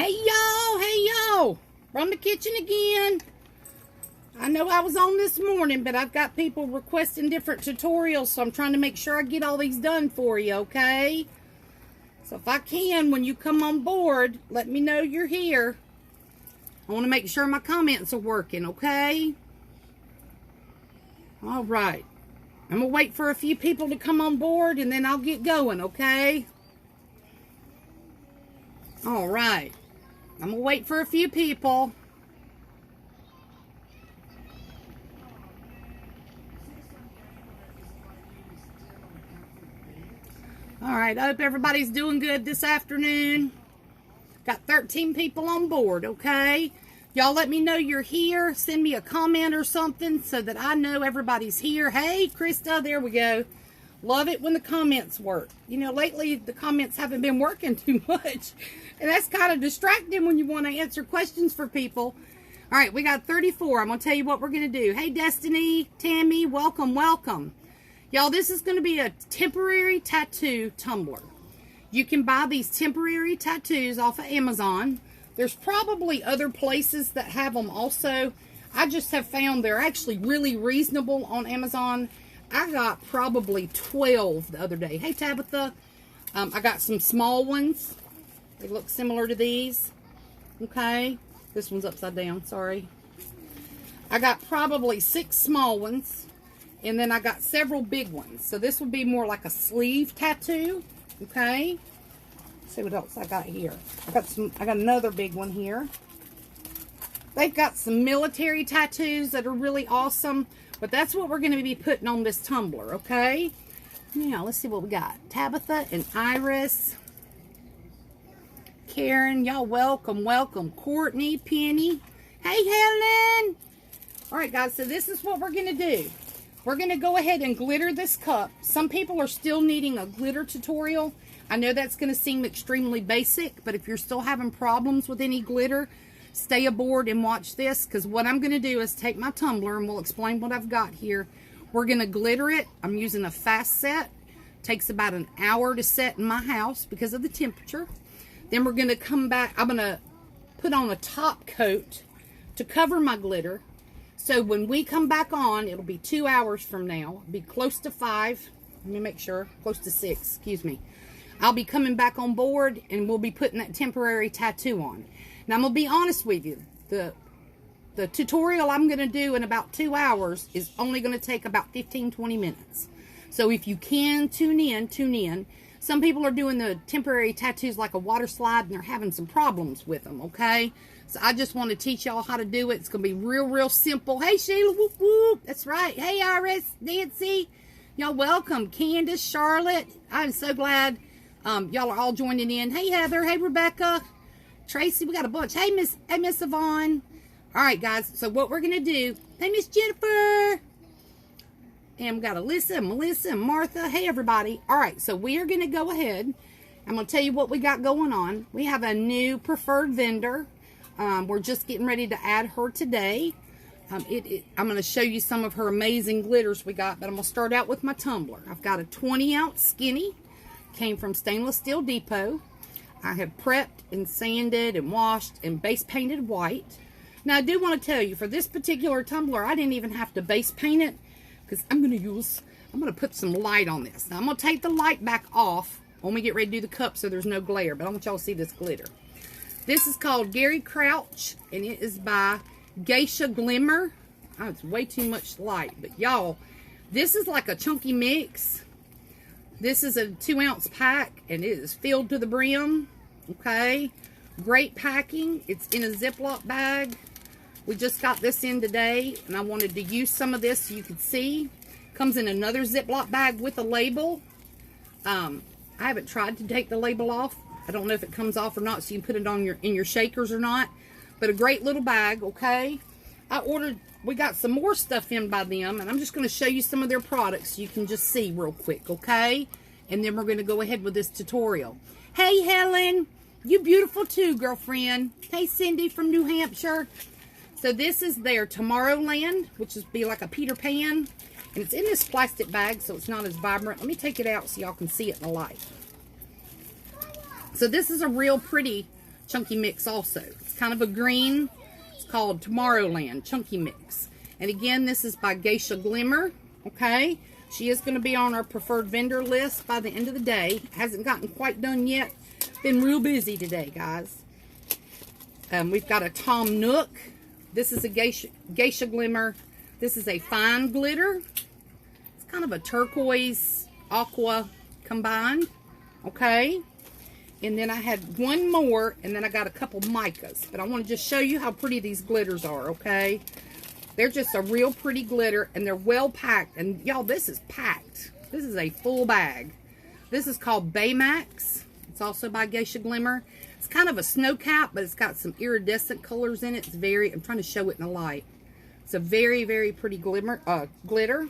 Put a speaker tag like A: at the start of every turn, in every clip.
A: Hey y'all, from the kitchen again. I know I was on this morning, but I've got people requesting different tutorials, so I'm trying to make sure I get all these done for you, okay? So if I can, when you come on board, let me know you're here. I want to make sure my comments are working, okay? All right. I'm going to wait for a few people to come on board, and then I'll get going, okay? All right. I'm going to wait for a few people. All right, I hope everybody's doing good this afternoon. Got 13 people on board, okay? Y'all let me know you're here. Send me a comment or something so that I know everybody's here. Hey, Krista, there we go. Love it when the comments work. You know, lately the comments haven't been working too much. And that's kind of distracting when you want to answer questions for people. All right, we got 34. I'm going to tell you what we're going to do. Hey, Destiny, Tammy, welcome, welcome. Y'all, this is going to be a temporary tattoo tumbler. You can buy these temporary tattoos off of Amazon. There's probably other places that have them also. I just have found they're actually really reasonable on Amazon. I got probably 12 the other day. Hey, Tabitha. I got some small ones. They look similar to these. Okay. This one's upside down. Sorry. I got probably 6 small ones. And then I got several big ones. So this would be more like a sleeve tattoo. Okay. Let's see what else I got here. I got another big one here. They've got some military tattoos that are really awesome. But that's what we're going to be putting on this tumbler, okay? Now, let's see what we got. Tabitha and Iris. Karen, y'all welcome, welcome. Courtney, Penny. Hey, Helen. All right, guys, so this is what we're going to do. We're going to go ahead and glitter this cup. Some people are still needing a glitter tutorial. I know that's going to seem extremely basic, but if you're still having problems with any glitter, stay aboard and watch this, because what I'm going to do is take my tumbler and we'll explain what I've got here. We're going to glitter it. I'm using a fast set. Takes about an hour to set in my house because of the temperature. Then we're going to come back. I'm going to put on a top coat to cover my glitter. So when we come back on, it'll be 2 hours from now. It'll be close to 5. Let me make sure. Close to 6. Excuse me. I'll be coming back on board and we'll be putting that temporary tattoo on. Now, I'm going to be honest with you. The tutorial I'm going to do in about 2 hours is only going to take about 15-20 minutes. So if you can, tune in. Some people are doing the temporary tattoos like a water slide, and they're having some problems with them, okay? So I just want to teach y'all how to do it. It's going to be real simple. Hey, Sheila, whoop, whoop. That's right. Hey, Iris, Nancy. Y'all welcome. Candace, Charlotte. I'm so glad y'all are all joining in. Hey, Heather. Hey, Rebecca. Tracy, we got a bunch. Hey, Miss Yvonne. All right, guys. So what we're going to do. Hey, Miss Jennifer. And we got Alyssa, Melissa, and Martha. Hey, everybody. All right. So we are going to go ahead. I'm going to tell you what we got going on. We have a new preferred vendor. We're just getting ready to add her today. I'm going to show you some of her amazing glitters we got. But I'm going to start out with my tumbler. I've got a 20-ounce skinny. Came from Stainless Steel Depot. I have prepped and sanded and washed and base painted white. Now, I do want to tell you, for this particular tumbler, I didn't even have to base paint it because I'm going to put some light on this. Now, I'm going to take the light back off when we get ready to do the cup so there's no glare, but I want y'all to see this glitter. This is called Gary Crouch, and it is by Geisha Glimmer. Oh, it's way too much light, but y'all, this is like a chunky mix. This is a 2-ounce pack, and it is filled to the brim. Okay, great packing. It's in a Ziploc bag. We just got this in today, and I wanted to use some of this so you could see. Comes in another Ziploc bag with a label. I haven't tried to take the label off. I don't know if it comes off or not, so you can put it on in your shakers or not. But a great little bag, okay? We got some more stuff in by them, and I'm just going to show you some of their products so you can just see real quick, okay? And then we're going to go ahead with this tutorial. Hey, Helen. You beautiful too, girlfriend. Hey, Cindy from New Hampshire. So this is their Tomorrowland, which is be like a Peter Pan. And it's in this plastic bag, so it's not as vibrant. Let me take it out so y'all can see it in the light. So this is a real pretty chunky mix also. It's kind of a green. It's called Tomorrowland Chunky Mix. And again, this is by Geisha Glimmer, okay? She is going to be on our preferred vendor list by the end of the day. Hasn't gotten quite done yet. Been real busy today, guys. We've got a Tom Nook. This is a Geisha Glimmer. This is a fine glitter. It's kind of a turquoise, aqua combined, okay? And then I had one more, and then I got a couple micas. But I want to just show you how pretty these glitters are, okay? They're just a real pretty glitter, and they're well packed. And y'all, this is packed. This is a full bag. This is called Baymax. It's also by Geisha Glimmer. It's kind of a snow cap, but it's got some iridescent colors in it. It's very, I'm trying to show it in the light. It's a very, very pretty glitter.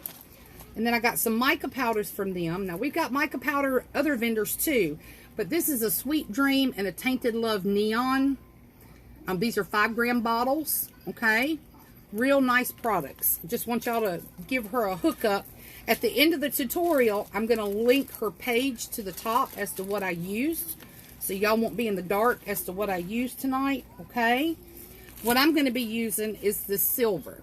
A: And then I got some mica powders from them. Now, we've got mica powder other vendors too, but this is a Sweet Dream and a Tainted Love Neon. These are 5-gram bottles, okay? Real nice products. Just want y'all to give her a hookup. At the end of the tutorial, I'm going to link her page to the top as to what I used, so y'all won't be in the dark as to what I used tonight, okay? What I'm going to be using is the silver.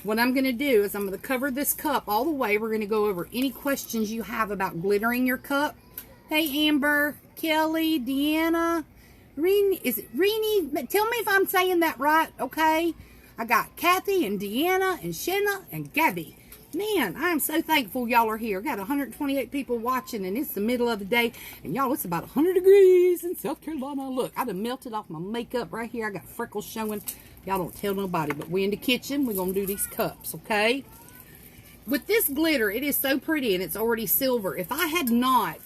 A: What I'm going to do is I'm going to cover this cup all the way. We're going to go over any questions you have about glittering your cup. Hey, Amber, Kelly, Deanna, Rini, is it Rini? Tell me if I'm saying that right, okay? I got Kathy and Deanna and Shenna and Gabby. Man, I am so thankful y'all are here. Got 128 people watching, and it's the middle of the day. And y'all, it's about 100 degrees in South Carolina. Look, I done melted off my makeup right here. I got freckles showing. Y'all don't tell nobody, but we in the kitchen. We're going to do these cups, okay? With this glitter, it is so pretty, and it's already silver. If I had not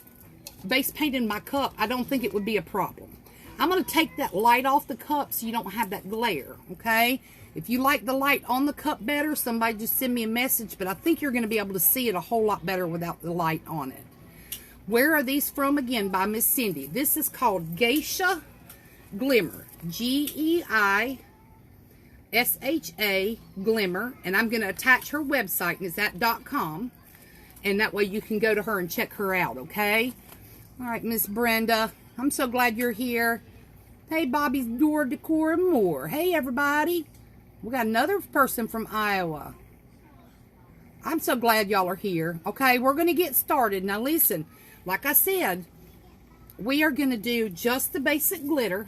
A: base painted my cup, I don't think it would be a problem. I'm going to take that light off the cup so you don't have that glare, okay? If you like the light on the cup better, somebody just send me a message, but I think you're going to be able to see it a whole lot better without the light on it. Where are these from? Again, by Miss Cindy. This is called Geisha Glimmer. G-E-I-S-H-A Glimmer. And I'm going to attach her website, and it's at .com. And that way you can go to her and check her out, okay? All right, Miss Brenda. I'm so glad you're here. Hey, Bobby's Door Decor and More. Hey, everybody. We got another person from Iowa. I'm so glad y'all are here. Okay, we're going to get started. Now, listen. Like I said, we are going to do just the basic glitter.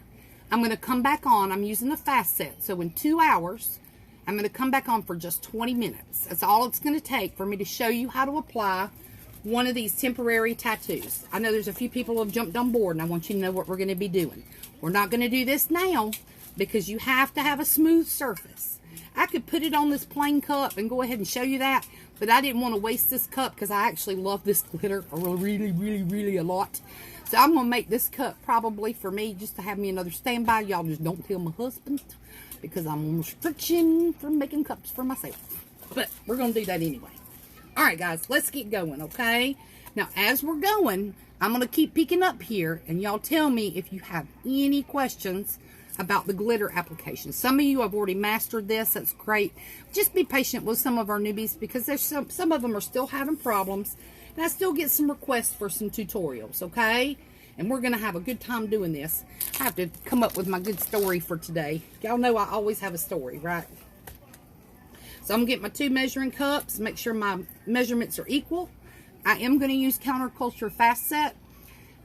A: I'm going to come back on. I'm using the fast set. So, in 2 hours, I'm going to come back on for just 20 minutes. That's all it's going to take for me to show you how to apply one of these temporary tattoos. I know there's a few people who have jumped on board, and I want you to know what we're going to be doing. We're not going to do this now because you have to have a smooth surface. I could put it on this plain cup and go ahead and show you that, but I didn't want to waste this cup because I actually love this glitter really a lot. So I'm going to make this cup probably for me just to have me another standby. Y'all just don't tell my husband because I'm on restriction from making cups for myself. But we're going to do that anyway. All right, guys, let's get going, okay? Now, as we're going, I'm going to keep peeking up here, and y'all tell me if you have any questions about the glitter application. Some of you have already mastered this. That's great. Just be patient with some of our newbies because there's some of them are still having problems, and I still get some requests for some tutorials, okay? And we're going to have a good time doing this. I have to come up with my good story for today. Y'all know I always have a story, right? So I'm going to get my 2 measuring cups, make sure my measurements are equal. I am going to use Counterculture Fast Set.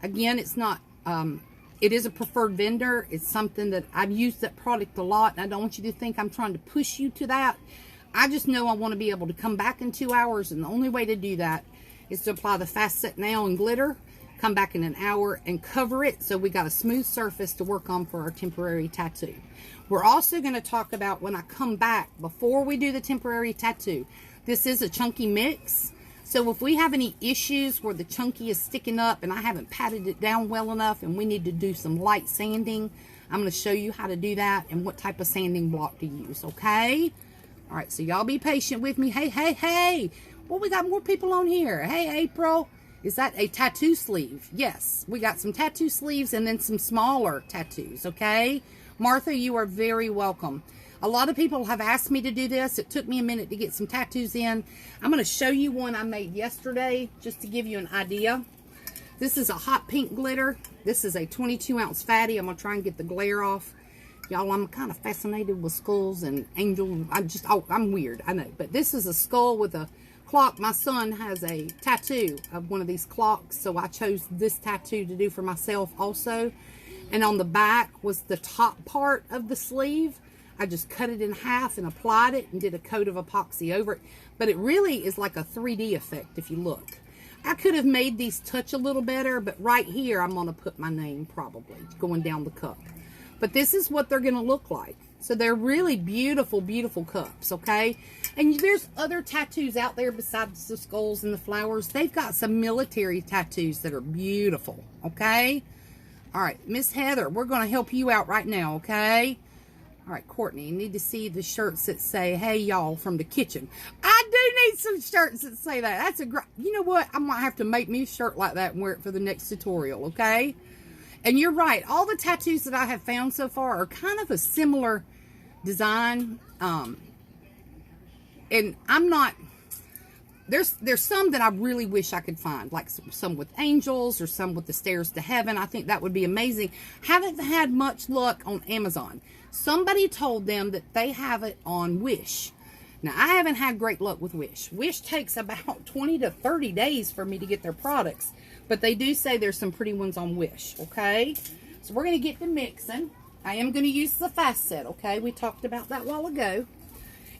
A: Again, it's not, it is a preferred vendor. It's something that I've used that product a lot, and I don't want you to think I'm trying to push you to that. I just know I want to be able to come back in 2 hours, and the only way to do that is to apply the Fast Set now in glitter, come back in an hour and cover it so we got a smooth surface to work on for our temporary tattoo. We're also going to talk about when I come back, before we do the temporary tattoo, this is a chunky mix. So if we have any issues where the chunky is sticking up and I haven't patted it down well enough and we need to do some light sanding, I'm going to show you how to do that and what type of sanding block to use, okay? All right, so y'all be patient with me. Hey. Well, we got more people on here. Hey, April. Is that a tattoo sleeve? Yes, we got some tattoo sleeves and then some smaller tattoos, okay? Martha, you are very welcome. A lot of people have asked me to do this. It took me a minute to get some tattoos in. I'm going to show you one I made yesterday just to give you an idea. This is a hot pink glitter. This is a 22-ounce fatty. I'm going to try and get the glare off. Y'all, I'm kind of fascinated with skulls and angels. I'm weird, I know. But this is a skull with a clock. My son has a tattoo of one of these clocks, so I chose this tattoo to do for myself also. And on the back was the top part of the sleeve. I just cut it in half and applied it and did a coat of epoxy over it. But it really is like a 3D effect if you look. I could have made these touch a little better, but right here I'm going to put my name probably going down the cup. But this is what they're going to look like. So they're really beautiful, beautiful cups, okay? And there's other tattoos out there besides the skulls and the flowers. They've got some military tattoos that are beautiful, okay? All right, Miss Heather, we're going to help you out right now, okay? All right, Courtney, you need to see the shirts that say, hey, y'all, from the kitchen. I do need some shirts that say that. That's a great, you know what? I might have to make me a shirt like that and wear it for the next tutorial, okay? And you're right. All the tattoos that I have found so far are kind of a similar design. And I'm not, there's some that I really wish I could find, like some with angels or some with the stairs to heaven. I think that would be amazing. Haven't had much luck on Amazon. Somebody told them that they have it on Wish. Now, I haven't had great luck with Wish. Wish takes about 20 to 30 days for me to get their products. But they do say there's some pretty ones on Wish, okay? So we're going to get to mixing. I am going to use the fast set, okay? We talked about that a while ago.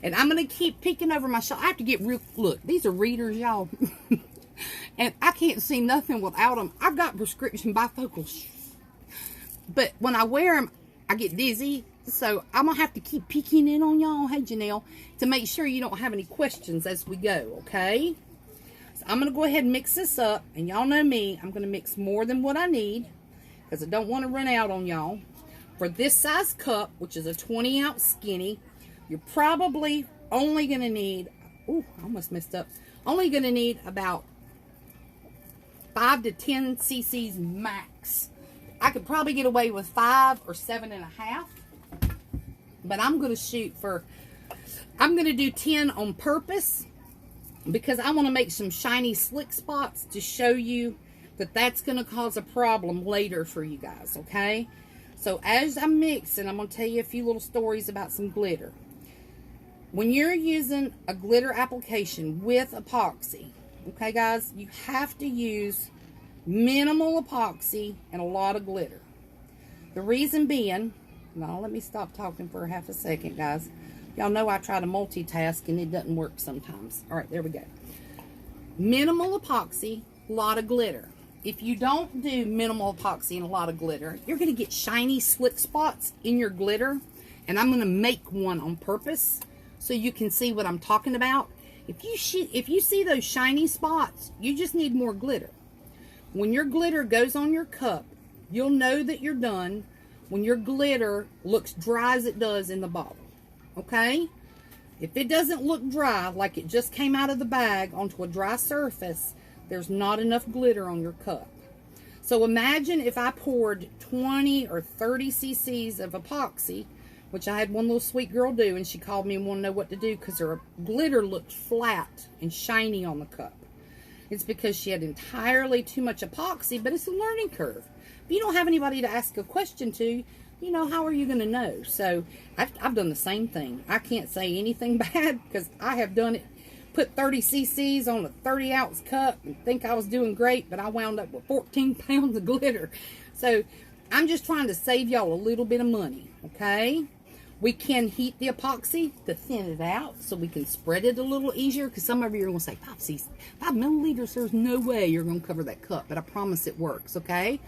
A: And I'm going to keep peeking over my shop. I have to get real, look, these are readers, y'all. And I can't see nothing without them. I've got prescription bifocals. But when I wear them, I get dizzy. So I'm going to have to keep peeking in on y'all, hey Janelle, to make sure you don't have any questions as we go, okay? So I'm going to go ahead and mix this up. And y'all know me, I'm going to mix more than what I need because I don't want to run out on y'all. For this size cup, which is a 20-ounce skinny, you're probably only going to need, ooh, I almost messed up, only going to need about 5 to 10 cc's max. I could probably get away with 5 or 7.5. But I'm going to shoot for, I'm going to do 10 on purpose because I want to make some shiny slick spots to show you that that's going to cause a problem later for you guys, okay? So as I'm mixing, I'm going to tell you a few little stories about some glitter. When you're using a glitter application with epoxy, okay guys, you have to use minimal epoxy and a lot of glitter. The reason being, now let me stop talking for half a second, guys. Y'all know I try to multitask and it doesn't work sometimes. All right, there we go. Minimal epoxy, a lot of glitter. If you don't do minimal epoxy and a lot of glitter, you're going to get shiny slick spots in your glitter. And I'm going to make one on purpose so you can see what I'm talking about. If you see those shiny spots, you just need more glitter. When your glitter goes on your cup, you'll know that you're done when your glitter looks dry as it does in the bottle, okay? If it doesn't look dry, like it just came out of the bag onto a dry surface, there's not enough glitter on your cup. So imagine if I poured 20 or 30 cc's of epoxy, which I had one little sweet girl do, and she called me and wanted to know what to do because her glitter looked flat and shiny on the cup. It's because she had entirely too much epoxy, but it's a learning curve. If you don't have anybody to ask a question to, you know, how are you going to know? So I've done the same thing. I can't say anything bad because I have done it. Put 30 cc's on a 30-ounce cup and think I was doing great, but I wound up with 14 pounds of glitter. So I'm just trying to save y'all a little bit of money, okay? We can heat the epoxy to thin it out so we can spread it a little easier, because some of you are going to say, 5 milliliters, there's no way you're going to cover that cup, but I promise it works, okay?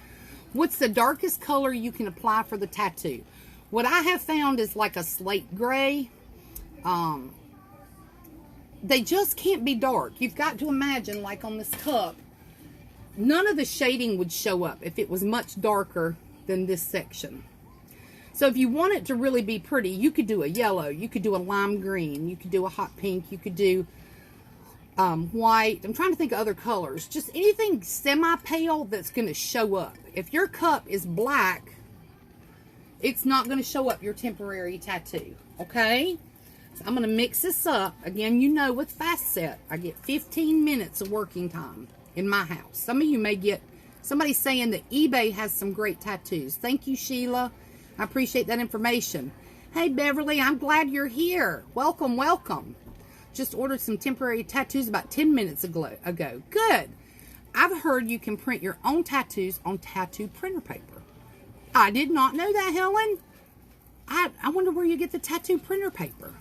A: What's the darkest color you can apply for the tattoo? What I have found is like a slate gray. They just can't be dark. You've got to imagine, like on this cup, none of the shading would show up if it was much darker than this section. So if you want it to really be pretty, you could do a yellow, you could do a lime green, you could do a hot pink, you could do white. I'm trying to think of other colors. Just anything semi-pale that's going to show up. If your cup is black, it's not going to show up your temporary tattoo, okay? So I'm going to mix this up. Again, you know with fast set, I get 15 minutes of working time in my house. Some of you may get Somebody's saying that eBay has some great tattoos. Thank you, Sheila. I appreciate that information. Hey, Beverly, I'm glad you're here. Welcome, welcome. Just ordered some temporary tattoos about 10 minutes ago. Good. I've heard you can print your own tattoos on tattoo printer paper. I did not know that, Helen. I wonder where you get the tattoo printer paper.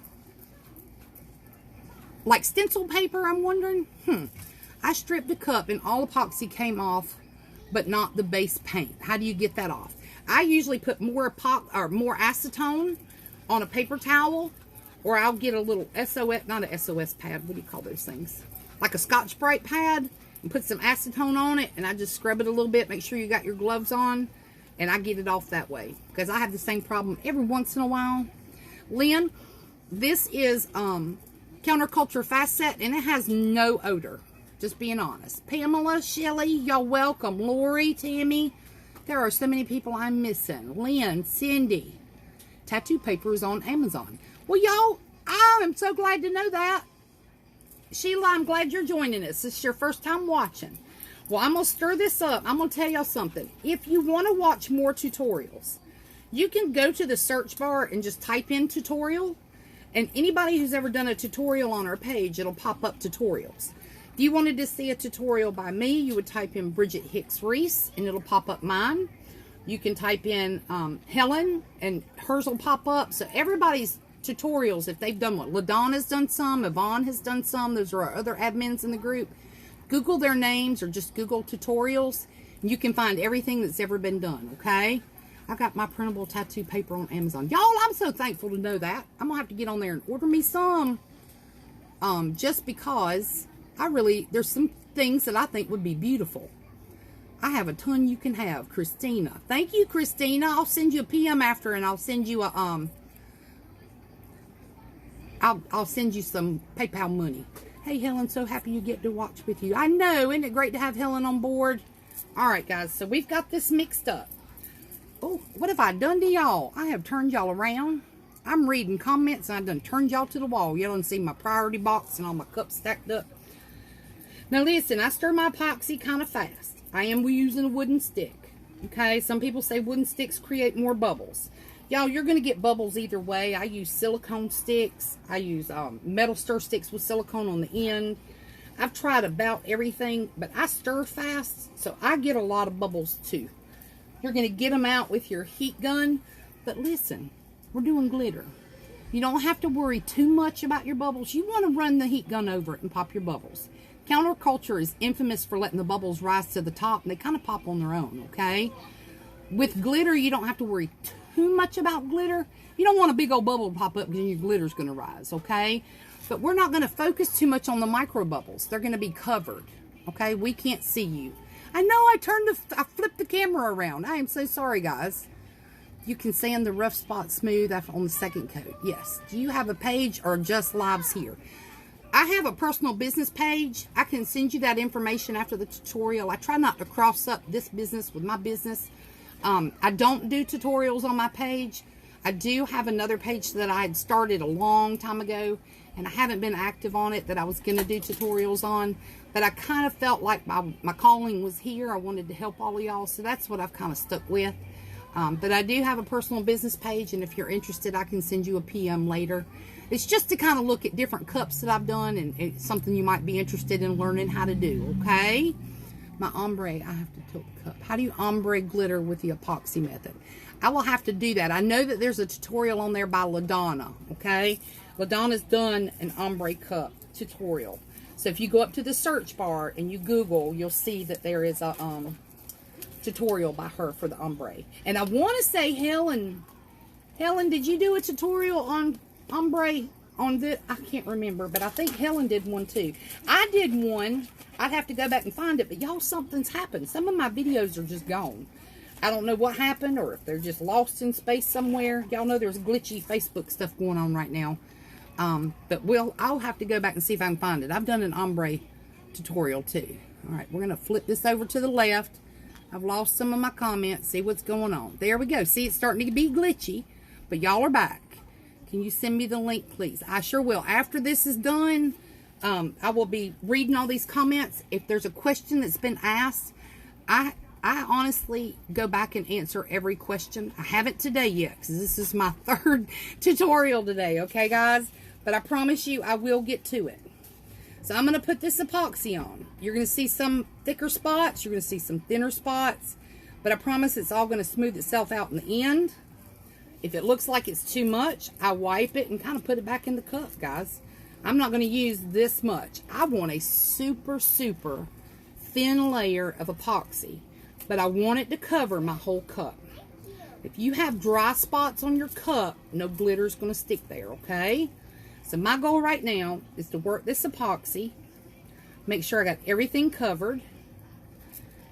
A: Like stencil paper, I'm wondering. I stripped a cup and all epoxy came off, but not the base paint. How do you get that off? I usually put more acetone on a paper towel, or I'll get a little SOS, not a SOS pad. What do you call those things? Like a Scotch-Brite pad, and put some acetone on it, and I just scrub it a little bit. Make sure you got your gloves on, and I get it off that way because I have the same problem every once in a while. Lynn, this is Counterculture Fast Set, and it has no odor. Just being honest. Pamela, Shelly, y'all welcome. Lori, Tammy. There are so many people I'm missing. Lynn, Cindy. Tattoo paper is on Amazon. Well, y'all, I am so glad to know that. Sheila, I'm glad you're joining us. This is your first time watching. Well, I'm going to stir this up. I'm going to tell y'all something. If you want to watch more tutorials, you can go to the search bar and just type in tutorial. And anybody who's ever done a tutorial on our page, it'll pop up tutorials. If you wanted to see a tutorial by me, you would type in Bridget Hicks Reese and it'll pop up mine. You can type in Helen and hers will pop up. So everybody's tutorials, if they've done one, LaDonna's done some, Yvonne has done some. Those are our other admins in the group. Google their names or just Google tutorials. And you can find everything that's ever been done, okay? I got my printable tattoo paper on Amazon. Y'all, I'm so thankful to know that. I'm going to have to get on there and order me some. Just because there's some things that I think would be beautiful. I have a ton you can have. Christina. Thank you, Christina. I'll send you a PM after and I'll send you a, I'll send you some PayPal money. Hey, Helen, so happy you get to watch with you. I know. Isn't it great to have Helen on board? All right, guys. So we've got this mixed up. Oh, what have I done to y'all? I have turned y'all around. I'm reading comments and I done turned y'all to the wall. Y'all done see my priority box and all my cups stacked up. Now listen, I stir my epoxy kind of fast. I am using a wooden stick. Okay, some people say wooden sticks create more bubbles. Y'all, you're going to get bubbles either way. I use silicone sticks. I use metal stir sticks with silicone on the end. I've tried about everything, but I stir fast, so I get a lot of bubbles too. You're going to get them out with your heat gun. But listen, we're doing glitter. You don't have to worry too much about your bubbles. You want to run the heat gun over it and pop your bubbles. Counterculture is infamous for letting the bubbles rise to the top, and they kind of pop on their own, okay? With glitter, you don't have to worry too much about glitter. You don't want a big old bubble to pop up because your glitter's going to rise, okay? But we're not going to focus too much on the micro bubbles. They're going to be covered, okay? We can't see you. I know I flipped the camera around. I am so sorry, guys. You can sand the rough spot smooth after on the second coat. Yes. Do you have a page or just lives here? I have a personal business page. I can send you that information after the tutorial. I try not to cross up this business with my business. I don't do tutorials on my page. I do have another page that I had started a long time ago, and I haven't been active on it that I was going to do tutorials on. But I kind of felt like my calling was here. I wanted to help all of y'all, so that's what I've kind of stuck with. But I do have a personal business page, and if you're interested, I can send you a PM later. It's just to kind of look at different cups that I've done, and it's something you might be interested in learning how to do, okay? My ombre, I have to tilt the cup. How do you ombre glitter with the epoxy method? I will have to do that. I know that there's a tutorial on there by LaDonna, okay? LaDonna's done an ombre cup tutorial. So if you go up to the search bar and you Google, you'll see that there is a tutorial by her for the ombre. And I want to say, Helen, did you do a tutorial on ombre on this? I can't remember, but I think Helen did one too. I did one. I'd have to go back and find it, but y'all, something's happened. Some of my videos are just gone. I don't know what happened, or if they're just lost in space somewhere. Y'all know there's glitchy Facebook stuff going on right now. But I'll have to go back and see if I can find it. I've done an ombre tutorial too. All right, we're going to flip this over to the left. I've lost some of my comments. See what's going on. There we go. See, it's starting to be glitchy, but y'all are back. Can you send me the link, please? I sure will. After this is done, I will be reading all these comments. If there's a question that's been asked, I honestly go back and answer every question. I haven't today yet because this is my third tutorial today, okay guys? But I promise you I will get to it. So I'm going to put this epoxy on. You're going to see some thicker spots. You're going to see some thinner spots. But I promise it's all going to smooth itself out in the end. If it looks like it's too much, I wipe it and kind of put it back in the cup, guys. I'm not going to use this much. I want a super, super thin layer of epoxy. But I want it to cover my whole cup. If you have dry spots on your cup, no glitter is going to stick there, okay? So my goal right now is to work this epoxy, make sure I got everything covered,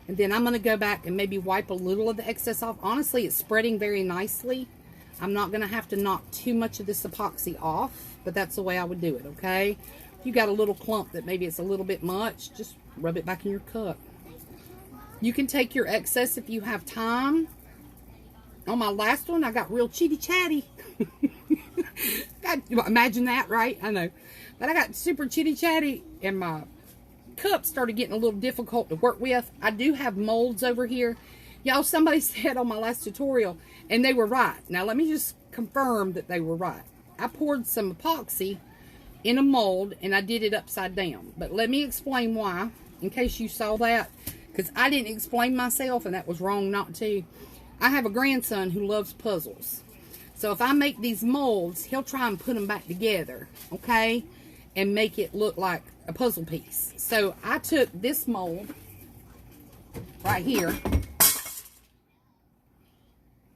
A: and then I'm going to go back and maybe wipe a little of the excess off. Honestly, it's spreading very nicely. I'm not going to have to knock too much of this epoxy off, but that's the way I would do it, okay? If you got a little clump that maybe it's a little bit much, just rub it back in your cup. You can take your excess if you have time. On my last one, I got real chitty chatty. God, imagine that, right? I know. But I got super chitty chatty and my cup started getting a little difficult to work with. I do have molds over here. Y'all, somebody said on my last tutorial, and they were right. Now, let me just confirm that they were right. I poured some epoxy in a mold, and I did it upside down. But let me explain why, in case you saw that, because I didn't explain myself, and that was wrong not to. I have a grandson who loves puzzles. So if I make these molds, he'll try and put them back together, okay? And make it look like a puzzle piece. So I took this mold right here.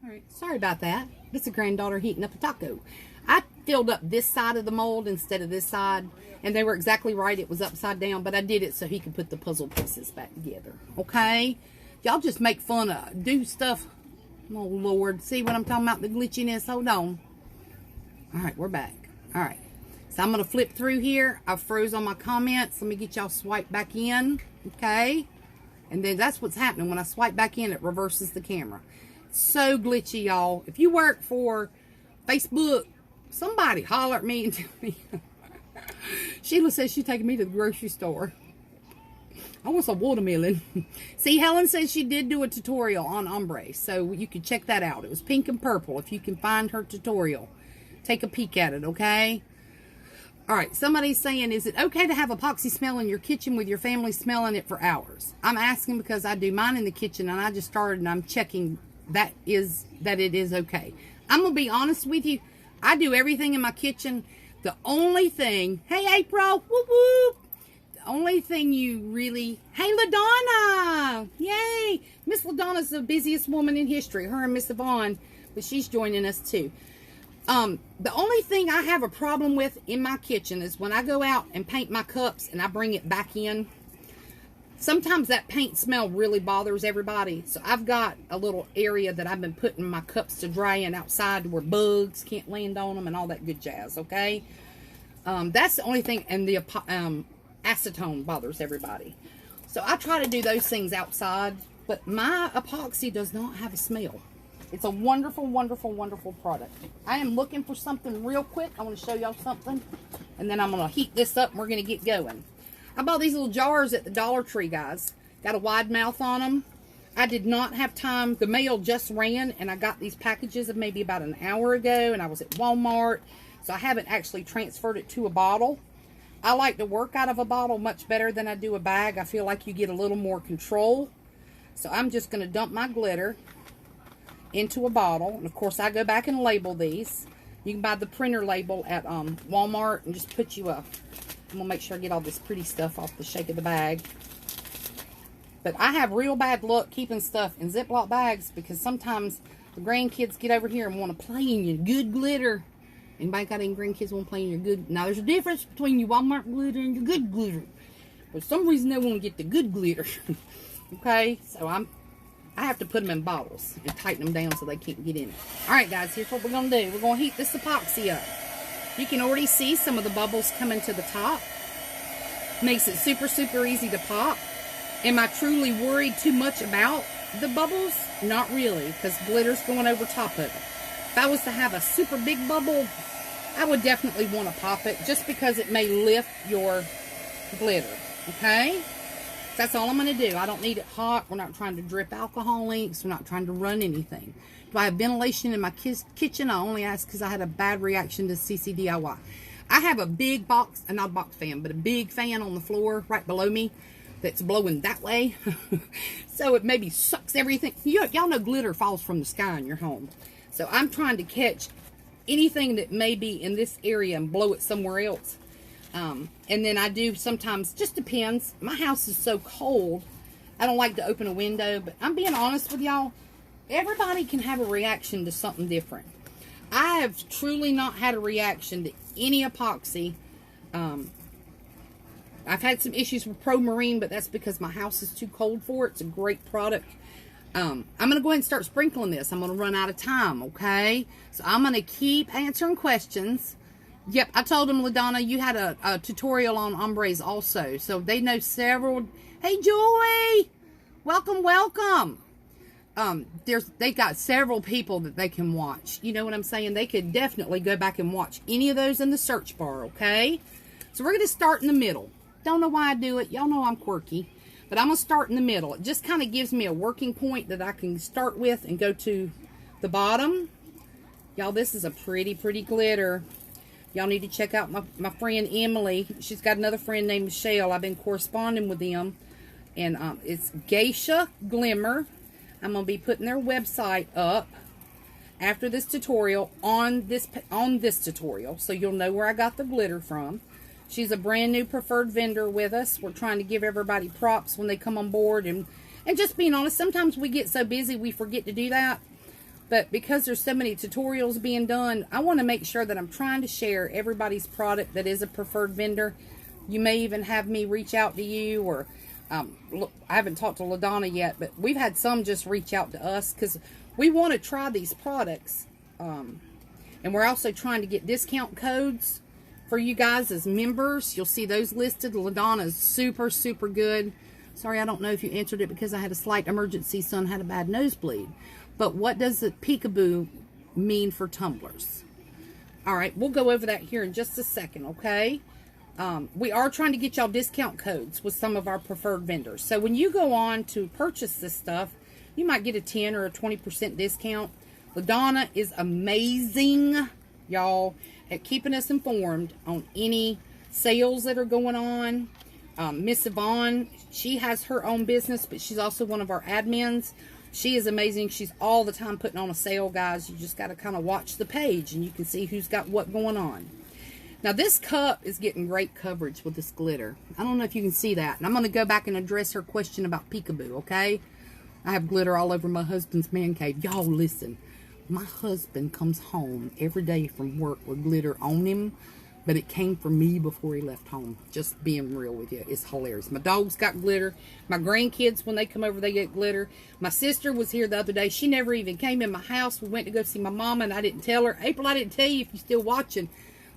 A: All right, sorry about that. This is a granddaughter heating up a taco. I filled up this side of the mold instead of this side. And they were exactly right. It was upside down, but I did it so he could put the puzzle pieces back together, okay? Y'all just make fun of, do stuff. Oh, Lord. See what I'm talking about? The glitchiness. Hold on. All right, we're back. All right. So I'm going to flip through here. I froze on my comments. Let me get y'all swipe back in. Okay. And then that's what's happening. When I swipe back in, it reverses the camera. So glitchy, y'all. If you work for Facebook, somebody holler at me and tell me. Sheila says she's taking me to the grocery store. I want some watermelon. See, Helen says she did do a tutorial on ombre, so you can check that out. It was pink and purple. If you can find her tutorial, take a peek at it, okay? All right, somebody's saying, is it okay to have epoxy smell in your kitchen with your family smelling it for hours? I'm asking because I do mine in the kitchen, and I just started, and I'm checking that it is okay. I'm going to be honest with you. I do everything in my kitchen. The only thing, hey, April, whoop, whoop. Only thing you really, hey LaDonna, yay, Miss LaDonna's the busiest woman in history, her and Miss Yvonne, but she's joining us too. The only thing I have a problem with in my kitchen is when I go out and paint my cups and I bring it back in, sometimes that paint smell really bothers everybody. So I've got a little area that I've been putting my cups to dry in outside where bugs can't land on them and all that good jazz, okay? That's the only thing, and the acetone bothers everybody. So I try to do those things outside, but my epoxy does not have a smell. It's a wonderful, wonderful, wonderful product. I am looking for something real quick. I want to show y'all something, and then I'm going to heat this up and we're going to get going. I bought these little jars at the Dollar Tree, guys. Got a wide mouth on them. I did not have time. The mail just ran, and I got these packages of maybe about an hour ago, and I was at Walmart, so I haven't actually transferred it to a bottle. I like to work out of a bottle much better than I do a bag. I feel like you get a little more control. So I'm just going to dump my glitter into a bottle. And of course, I go back and label these. You can buy the printer label at Walmart and just put you a... I'm going to make sure I get all this pretty stuff off the shake of the bag. But I have real bad luck keeping stuff in Ziploc bags because sometimes the grandkids get over here and want to play in your good glitter. Anybody got any grandkids want to play in your good? Now, there's a difference between your Walmart glitter and your good glitter. For some reason, they want to get the good glitter. Okay? So, I have to put them in bottles and tighten them down so they can't get in it. Alright, guys. Here's what we're going to do. We're going to heat this epoxy up. You can already see some of the bubbles coming to the top. Makes it super, super easy to pop. Am I truly worried too much about the bubbles? Not really, because glitter's going over top of it. If I was to have a super big bubble, I would definitely want to pop it just because it may lift your glitter, okay? That's all I'm going to do. I don't need it hot. We're not trying to drip alcohol inks. We're not trying to run anything. Do I have ventilation in my kitchen? I only ask because I had a bad reaction to CCDIY. I have a big box, not a box fan, but a big fan on the floor right below me that's blowing that way. So it maybe sucks everything. Y'all know glitter falls from the sky in your home. So I'm trying to catch anything that may be in this area and blow it somewhere else. And then I do sometimes, just depends. My house is so cold, I don't like to open a window. But I'm being honest with y'all. Everybody can have a reaction to something different. I have truly not had a reaction to any epoxy. I've had some issues with Pro Marine, but that's because my house is too cold for it. It's a great product. I'm going to go ahead and start sprinkling this. I'm going to run out of time, okay? So I'm going to keep answering questions. Yep, I told them, LaDonna, you had a tutorial on ombres also. So they know several. Hey, Joy! Welcome, welcome. They got several people that they can watch. You know what I'm saying? They could definitely go back and watch any of those in the search bar, okay? So we're going to start in the middle. Don't know why I do it. Y'all know I'm quirky. But I'm going to start in the middle. It just kind of gives me a working point that I can start with and go to the bottom. Y'all, this is a pretty, pretty glitter. Y'all need to check out my friend Emily. She's got another friend named Michelle. I've been corresponding with them. And it's Geisha Glimmer. I'm going to be putting their website up after this tutorial on this tutorial. So you'll know where I got the glitter from. She's a brand new preferred vendor with us. We're trying to give everybody props when they come on board. And just being honest, sometimes we get so busy we forget to do that. But because there's so many tutorials being done, I want to make sure that I'm trying to share everybody's product that is a preferred vendor. You may even have me reach out to you, or look, I haven't talked to LaDonna yet, but we've had some just reach out to us because we want to try these products. And we're also trying to get discount codes for you guys as members. You'll see those listed. LaDonna's super, super good. Sorry, I don't know if you answered it because I had a slight emergency. Son had a bad nosebleed. But what does the peekaboo mean for tumblers? All right, we'll go over that here in just a second, okay? We are trying to get y'all discount codes with some of our preferred vendors. So when you go on to purchase this stuff, you might get a 10 or a 20% discount. LaDonna is amazing, y'all, at keeping us informed on any sales that are going on. Miss Yvonne, she has her own business, but she's also one of our admins. She is amazing. She's all the time putting on a sale, guys. You just got to kind of watch the page and you can see who's got what going on. Now, this cup is getting great coverage with this glitter. I don't know if you can see that. And I'm going to go back and address her question about peekaboo, okay? I have glitter all over my husband's man cave. Y'all, listen. My husband comes home every day from work with glitter on him. But it came from me before he left home. Just being real with you. It's hilarious. My dog's got glitter. My grandkids, when they come over, they get glitter. My sister was here the other day. She never even came in my house. We went to go see my mama, and I didn't tell her. April, I didn't tell you if you're still watching.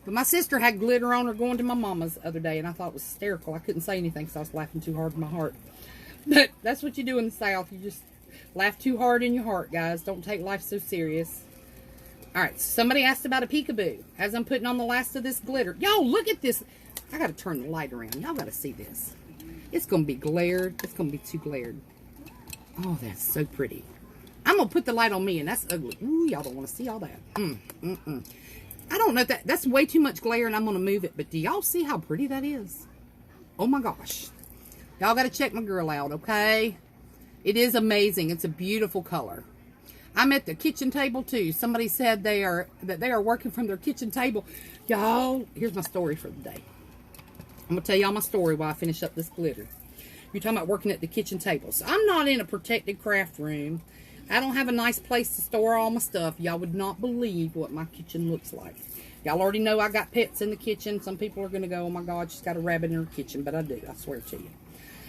A: But my sister had glitter on her going to my mama's the other day, and I thought it was hysterical. I couldn't say anything because I was laughing too hard in my heart. But that's what you do in the South. You just laugh too hard in your heart, guys. Don't take life so serious. Alright, somebody asked about a peekaboo. As I'm putting on the last of this glitter. Y'all, look at this. I got to turn the light around. Y'all got to see this. It's going to be glared. It's going to be too glared. Oh, that's so pretty. I'm going to put the light on me, and that's ugly. Ooh, y'all don't want to see all that. I don't know if that's way too much glare, and I'm going to move it. But do y'all see how pretty that is? Oh, my gosh. Y'all got to check my girl out, okay? It is amazing. It's a beautiful color. I'm at the kitchen table too. Somebody said they are working from their kitchen table. Y'all, here's my story for the day. I'm going to tell y'all my story while I finish up this glitter. You're talking about working at the kitchen table. So I'm not in a protected craft room. I don't have a nice place to store all my stuff. Y'all would not believe what my kitchen looks like. Y'all already know I got pets in the kitchen. Some people are going to go, oh my God, she's got a rabbit in her kitchen. But I do, I swear to you.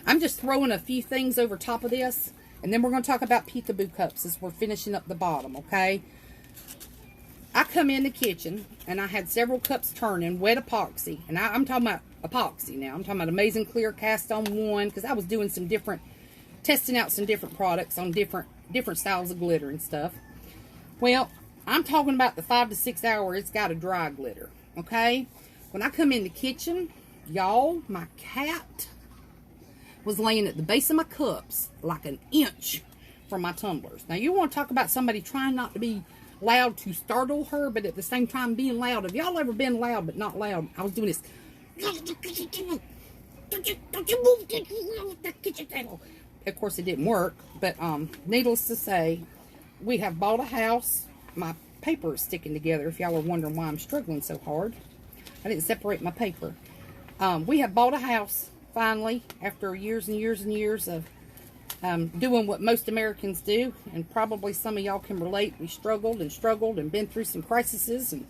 A: I'm just throwing a few things over top of this. And then we're going to talk about peekaboo cups as we're finishing up the bottom, okay? I come in the kitchen, and I had several cups turning, wet epoxy. And I'm talking about epoxy now. I'm talking about Amazing Clear Cast on one, because I was doing some different, testing out some different products on different styles of glitter and stuff. Well, I'm talking about the 5 to 6 hour, it's got to dry glitter, okay? When I come in the kitchen, y'all, my cat was laying at the base of my cups, like an inch from my tumblers. Now, you want to talk about somebody trying not to be loud to startle her, but at the same time being loud. Have y'all ever been loud but not loud? I was doing this. Don't you move that kitchen table. Of course, it didn't work, but needless to say, we have bought a house. My paper is sticking together, if y'all are wondering why I'm struggling so hard. I didn't separate my paper. We have bought a house, finally, after years and years and years of doing what most Americans do, and probably some of y'all can relate. We struggled and been through some crises and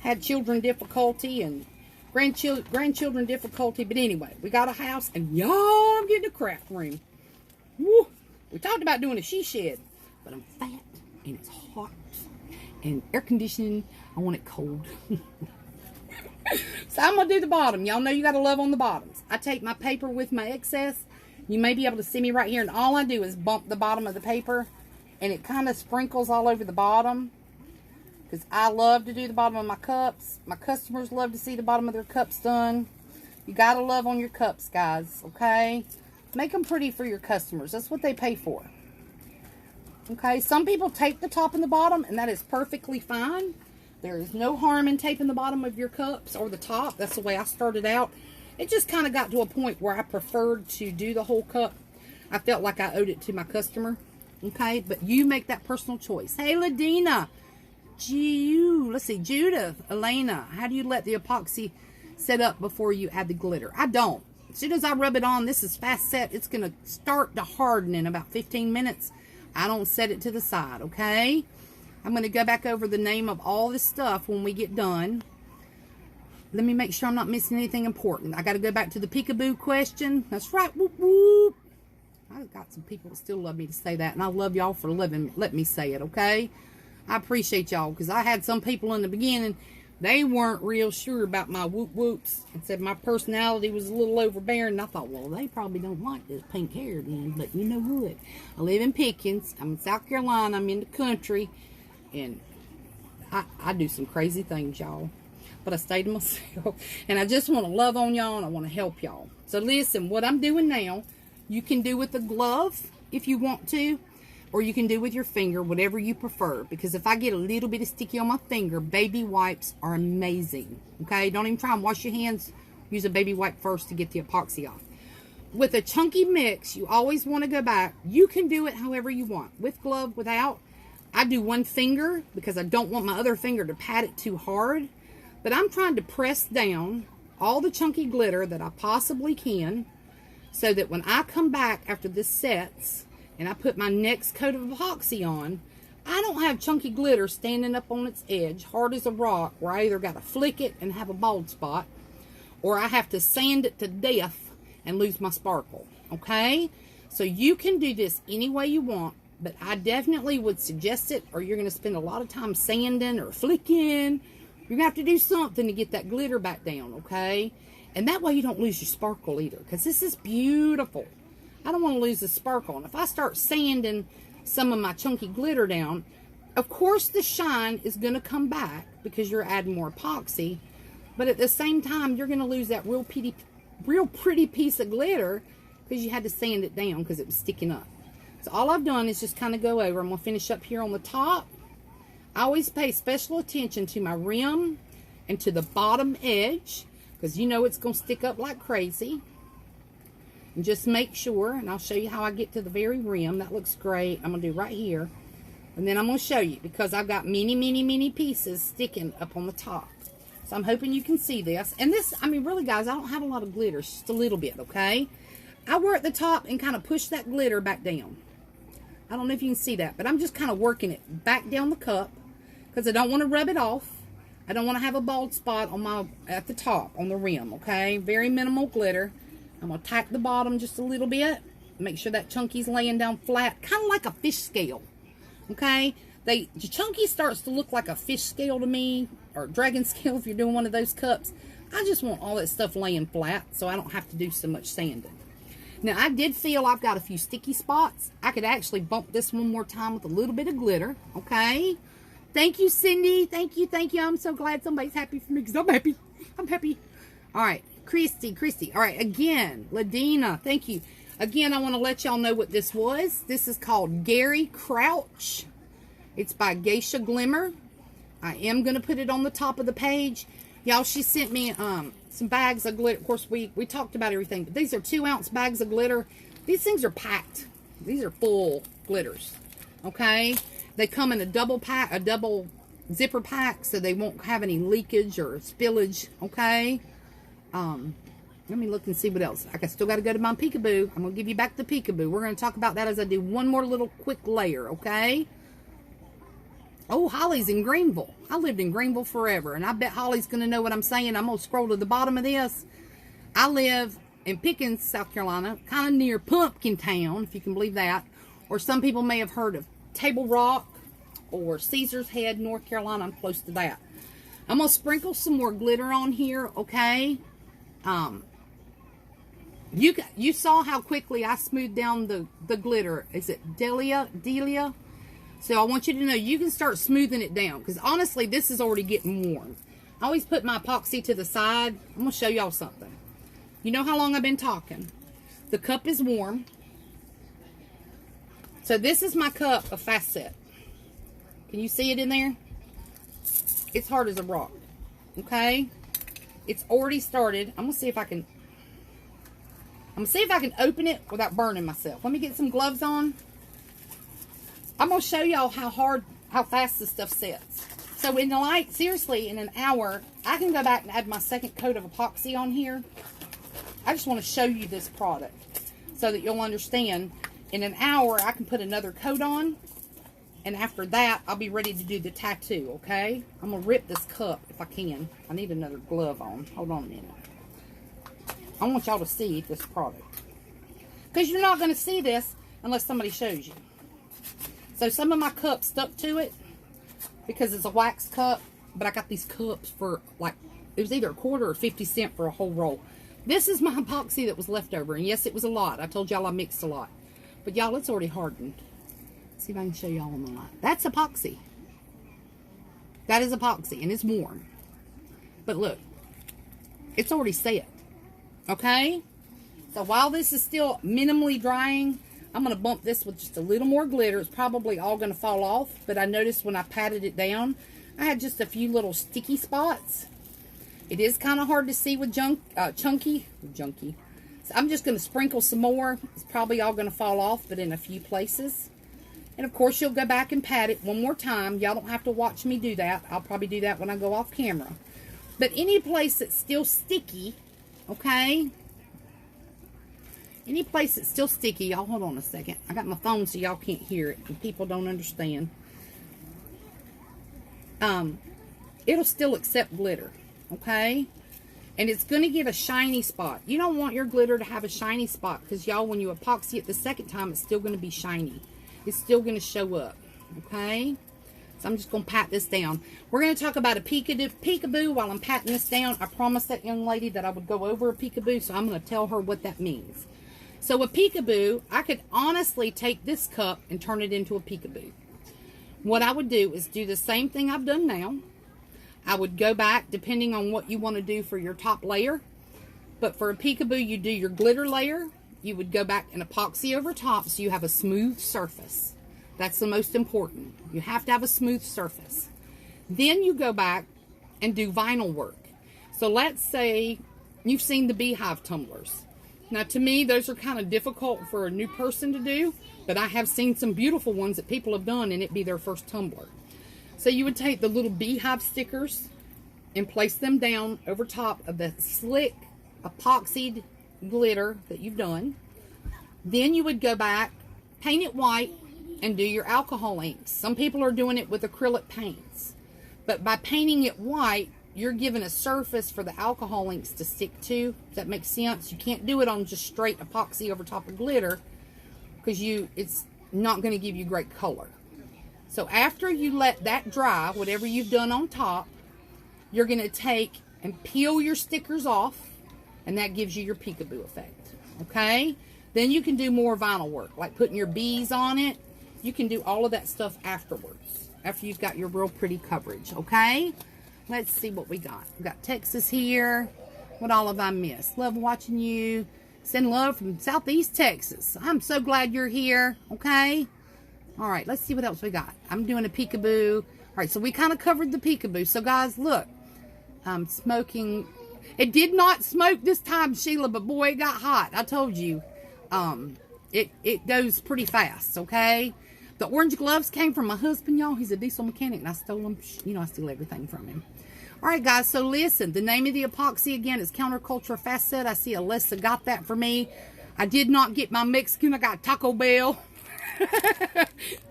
A: had children difficulty and grandchildren difficulty. But anyway, we got a house, and y'all, I'm getting a craft room. Woo! We talked about doing a she shed, but I'm fat and it's hot and air conditioning. I want it cold. So I'm gonna do the bottom. Y'all know you gotta love on the bottoms. I take my paper with my excess. You may be able to see me right here, and all I do is bump the bottom of the paper, and it kind of sprinkles all over the bottom, because I love to do the bottom of my cups. My customers love to see the bottom of their cups done. You gotta love on your cups, guys, okay? Make them pretty for your customers. That's what they pay for. Okay, some people tape the top and the bottom, and that is perfectly fine. There is no harm in taping the bottom of your cups or the top. That's the way I started out. It just kind of got to a point where I preferred to do the whole cup. I felt like I owed it to my customer. Okay, but you make that personal choice. Hey, Ladina. Let's see, Judith, Elena, how do you let the epoxy set up before you add the glitter? I don't. As soon as I rub it on, this is fast set. It's going to start to harden in about 15 minutes. I don't set it to the side, okay? I'm going to go back over the name of all this stuff when we get done. Let me make sure I'm not missing anything important. I got to go back to the peekaboo question. That's right. Whoop, whoop. I've got some people that still love me to say that, and I love y'all for letting me say it, okay? I appreciate y'all, because I had some people in the beginning, they weren't real sure about my whoop whoops and said my personality was a little overbearing. And I thought, well, they probably don't like this pink hair then. But you know what? I live in Pickens. I'm in South Carolina. I'm in the country. And I do some crazy things, y'all. But I stay to myself. And I just want to love on y'all, and I want to help y'all. So listen, what I'm doing now, you can do with a glove if you want to. Or you can do with your finger, whatever you prefer. Because if I get a little bit of sticky on my finger, baby wipes are amazing. Okay? Don't even try and wash your hands. Use a baby wipe first to get the epoxy off. With a chunky mix, you always want to go back. You can do it however you want. With glove, without. I do one finger because I don't want my other finger to pat it too hard. But I'm trying to press down all the chunky glitter that I possibly can. So that when I come back after this sets, and I put my next coat of epoxy on, I don't have chunky glitter standing up on its edge, hard as a rock, where I either got to flick it and have a bald spot, or I have to sand it to death and lose my sparkle, okay? So you can do this any way you want, but I definitely would suggest it, or you're going to spend a lot of time sanding or flicking. You're going to have to do something to get that glitter back down, okay? And that way you don't lose your sparkle either, because this is beautiful. I don't want to lose the sparkle. And if I start sanding some of my chunky glitter down, of course the shine is going to come back because you're adding more epoxy. But at the same time, you're going to lose that real pretty piece of glitter because you had to sand it down because it was sticking up. So all I've done is just kind of go over. I'm going to finish up here on the top. I always pay special attention to my rim and to the bottom edge because you know it's going to stick up like crazy. And just make sure, and I'll show you how I get to the very rim. That looks great. I'm going to do right here. And then I'm going to show you, because I've got many pieces sticking up on the top. So I'm hoping you can see this. And this, I mean, really, guys, I don't have a lot of glitter. Just a little bit, okay? I work the top and kind of push that glitter back down. I don't know if you can see that, but I'm just kind of working it back down the cup, because I don't want to rub it off. I don't want to have a bald spot on at the top, on the rim, okay? Very minimal glitter. I'm going to tack the bottom just a little bit. Make sure that chunky's laying down flat. Kind of like a fish scale. Okay? The chunky starts to look like a fish scale to me. Or dragon scale if you're doing one of those cups. I just want all that stuff laying flat so I don't have to do so much sanding. Now, I did feel I've got a few sticky spots. I could actually bump this one more time with a little bit of glitter. Okay? Thank you, Cindy. Thank you. I'm so glad somebody's happy for me because I'm happy. I'm happy. All right. Christy. All right, again, Ladina, thank you. Again, I want to let y'all know what this was. This is called Gary Crouch. It's by Geisha Glimmer. I am going to put it on the top of the page. Y'all, she sent me some bags of glitter. Of course, we talked about everything, but these are 2-ounce bags of glitter. These things are packed. These are full glitters. Okay? They come in a double pack, a double zipper pack, so they won't have any leakage or spillage. Okay? Let me look and see what else. I still got to go to my peekaboo. I'm going to give you back the peekaboo. We're going to talk about that as I do one more little quick layer, okay? Oh, Holly's in Greenville. I lived in Greenville forever, and I bet Holly's going to know what I'm saying. I'm going to scroll to the bottom of this. I live in Pickens, South Carolina, kind of near Pumpkin Town, if you can believe that. Or some people may have heard of Table Rock or Caesar's Head, North Carolina. I'm close to that. I'm going to sprinkle some more glitter on here, okay? You saw how quickly I smoothed down the glitter. Is it Delia? So I want you to know you can start smoothing it down, because honestly, this is already getting warm. I always put my epoxy to the side. I'm going to show y'all something. You know how long I've been talking. The cup is warm. So this is my cup of fast set. Can you see it in there? It's hard as a rock. Okay? It's already started. I'm going to see if I can open it without burning myself. Let me get some gloves on. I'm going to show y'all how fast this stuff sets. So in seriously, in an hour, I can go back and add my second coat of epoxy on here. I just want to show you this product so that you'll understand. In an hour, I can put another coat on. And after that, I'll be ready to do the tattoo, okay? I'm going to rip this cup if I can. I need another glove on. Hold on a minute. I want y'all to see this product. Because you're not going to see this unless somebody shows you. So some of my cups stuck to it because it's a wax cup. But I got these cups for like, it was either a quarter or 50 cents for a whole roll. This is my epoxy that was left over. And yes, it was a lot. I told y'all I mixed a lot. But y'all, it's already hardened. Let's see if I can show y'all on the light. That's epoxy. That is epoxy. And it's warm. But look. It's already set. Okay? So while this is still minimally drying, I'm going to bump this with just a little more glitter. It's probably all going to fall off. But I noticed when I patted it down, I had just a few little sticky spots. It is kind of hard to see with chunky. So I'm just going to sprinkle some more. It's probably all going to fall off, but in a few places. And of course, you'll go back and pat it one more time. Y'all don't have to watch me do that. I'll probably do that when I go off camera. But any place that's still sticky, okay? Any place that's still sticky, y'all hold on a second. I got my phone so y'all can't hear it and people don't understand. It'll still accept glitter, okay? And it's going to give a shiny spot. You don't want your glitter to have a shiny spot because y'all, when you epoxy it the second time, it's still going to be shiny. It's still going to show up, okay? So I'm just going to pat this down. We're going to talk about a peekaboo while I'm patting this down. I promised that young lady that I would go over a peekaboo, so I'm going to tell her what that means. So a peekaboo, I could honestly take this cup and turn it into a peekaboo. What I would do is do the same thing I've done now. I would go back, depending on what you want to do for your top layer. But for a peekaboo, you do your glitter layer. You would go back and epoxy over top so you have a smooth surface. That's the most important. You have to have a smooth surface. Then you go back and do vinyl work. So let's say you've seen the beehive tumblers. Now to me, those are kind of difficult for a new person to do, but I have seen some beautiful ones that people have done and it be their first tumbler. So you would take the little beehive stickers and place them down over top of the slick epoxied glitter that you've done. Then you would go back, paint it white, and do your alcohol inks. Some people are doing it with acrylic paints. But by painting it white, you're giving a surface for the alcohol inks to stick to. Does that make sense? You can't do it on just straight epoxy over top of glitter because it's not going to give you great color. So after you let that dry, whatever you've done on top, you're going to take and peel your stickers off, and that gives you your peekaboo effect. Okay? Then you can do more vinyl work, like putting your bees on it. You can do all of that stuff afterwards, after you've got your real pretty coverage. Okay? Let's see what we got. We got Texas here. What all have I missed? Love watching you. Send love from Southeast Texas. I'm so glad you're here. Okay. All right. Let's see what else we got. I'm doing a peekaboo. All right. So we kind of covered the peekaboo. So guys, look, I'm smoking. It did not smoke this time, Sheila, but boy, it got hot. I told you. It goes pretty fast. Okay. The orange gloves came from my husband, y'all. He's a diesel mechanic, and I stole them. You know, I steal everything from him. All right, guys, so listen. The name of the epoxy, again, is Counterculture Facet. I see Alyssa got that for me. I did not get my Mexican. I got Taco Bell.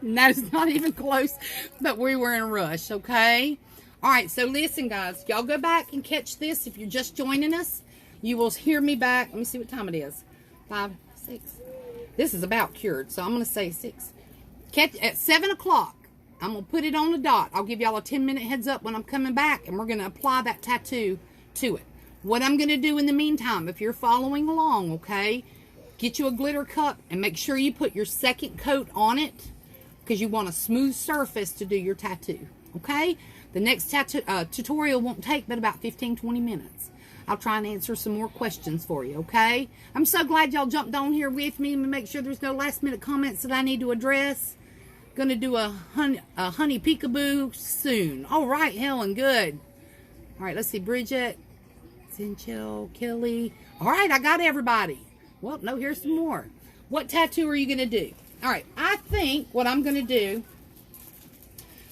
A: And that is not even close, but we were in a rush, okay? All right, so listen, guys. Y'all go back and catch this. If you're just joining us, you will hear me back. Let me see what time it is. 5, 6. This is about cured, so I'm going to say 6. Catch at 7 o'clock. I'm going to put it on the dot. I'll give y'all a 10-minute heads up when I'm coming back, and we're going to apply that tattoo to it. What I'm going to do in the meantime, if you're following along, okay, get you a glitter cup and make sure you put your second coat on it because you want a smooth surface to do your tattoo, okay? The next tattoo tutorial won't take but about 15-20 minutes. I'll try and answer some more questions for you, okay? I'm so glad y'all jumped on here with me and make sure there's no last-minute comments that I need to address. Gonna do a honey peekaboo soon. All right, Helen, good. All right, let's see. Bridget, Sinchel, Kelly. All right, I got everybody. Well, no, here's some more. What tattoo are you gonna do? All right, I think what I'm gonna do,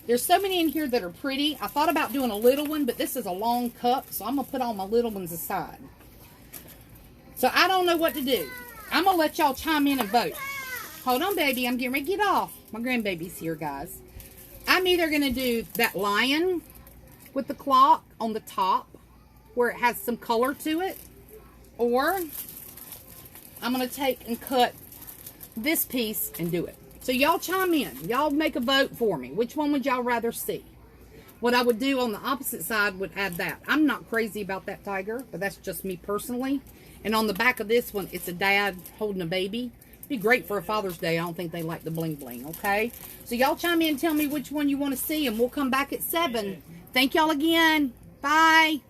A: there's so many in here that are pretty. I thought about doing a little one, but this is a long cup, so I'm gonna put all my little ones aside. So I don't know what to do. I'm gonna let y'all chime in and vote. Hold on, baby. I'm getting ready to get off. My grandbaby's here, guys. I'm either going to do that lion with the clock on the top where it has some color to it, or I'm going to take and cut this piece and do it. So y'all chime in. Y'all make a vote for me. Which one would y'all rather see? What I would do on the opposite side would add that. I'm not crazy about that tiger, but that's just me personally. And on the back of this one, it's a dad holding a baby. Be great for a Father's Day. I don't think they like the bling bling, okay? So y'all chime in and tell me which one you want to see, and we'll come back at 7. Thank y'all again. Bye.